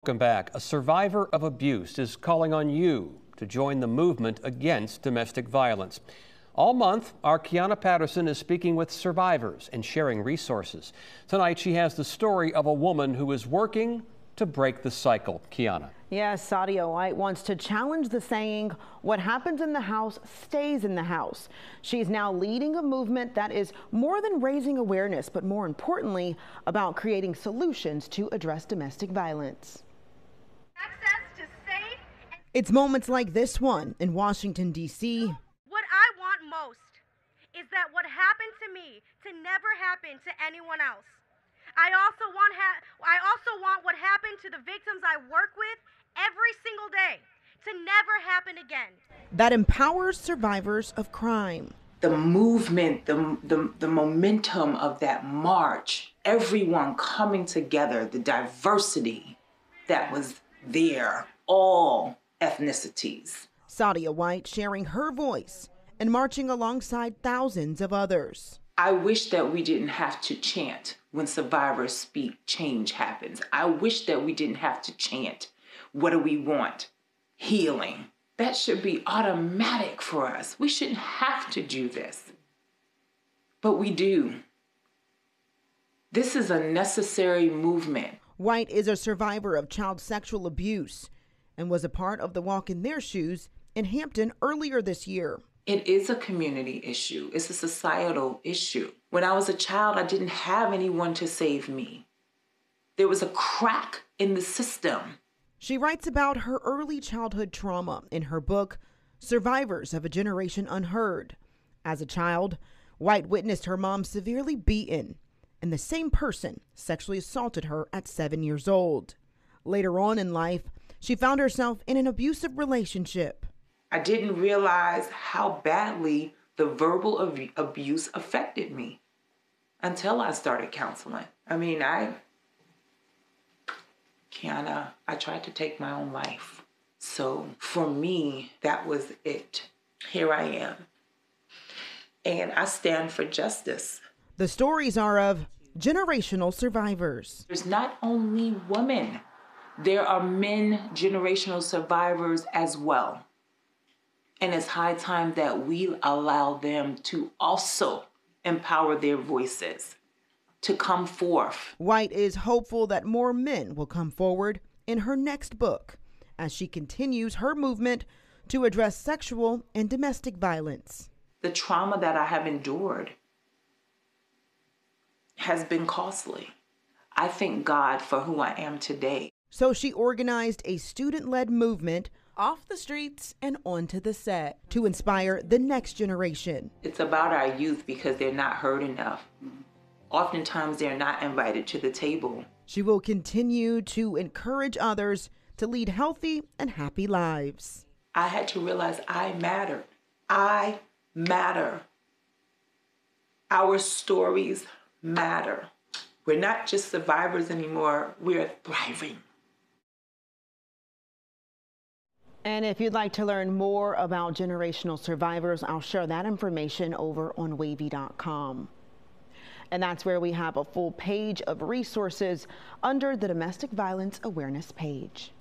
Welcome back. A survivor of abuse is calling on you to join the movement against domestic violence. All month, our Kiana Patterson is speaking with survivors and sharing resources. Tonight, she has the story of a woman who is working to break the cycle. Kiana. Yes, Sadia White wants to challenge the saying, what happens in the house stays in the house. She's now leading a movement that is more than raising awareness, but more importantly, about creating solutions to address domestic violence. It's moments like this one in Washington, D.C. What I want most is that what happened to me to never happen to anyone else. I also want what happened to the victims I work with every single day to never happen again. That empowers survivors of crime. The movement, the momentum of that march, everyone coming together, the diversity that was there, all ethnicities. Sadia White sharing her voice and marching alongside thousands of others. I wish that we didn't have to chant when survivors speak, change happens. I wish that we didn't have to chant, what do we want? Healing. That should be automatic for us. We shouldn't have to do this, but we do. This is a necessary movement. White is a survivor of child sexual abuse and was a part of the Walk in Their Shoes in Hampton earlier this year. It is a community issue. It's a societal issue. When I was a child, I didn't have anyone to save me. There was a crack in the system. She writes about her early childhood trauma in her book, Survivors of a Generation Unheard. As a child, White witnessed her mom severely beaten, and the same person sexually assaulted her at 7 years old. Later on in life, she found herself in an abusive relationship. I didn't realize how badly the verbal abuse affected me until I started counseling. Kiana, I tried to take my own life. So for me, that was it. Here I am. And I stand for justice. The stories are of generational survivors. There's not only women, there are men generational survivors as well. And it's high time that we allow them to also empower their voices to come forth. White is hopeful that more men will come forward in her next book as she continues her movement to address sexual and domestic violence. The trauma that I have endured has been costly. I thank God for who I am today. So she organized a student-led movement off the streets and onto the set to inspire the next generation. It's about our youth because they're not heard enough. Oftentimes they're not invited to the table. She will continue to encourage others to lead healthy and happy lives. I had to realize I matter. I matter. Our stories matter. We're not just survivors anymore, we're thriving. And if you'd like to learn more about generational survivors, I'll share that information over on wavy.com. And that's where we have a full page of resources under the Domestic Violence Awareness page.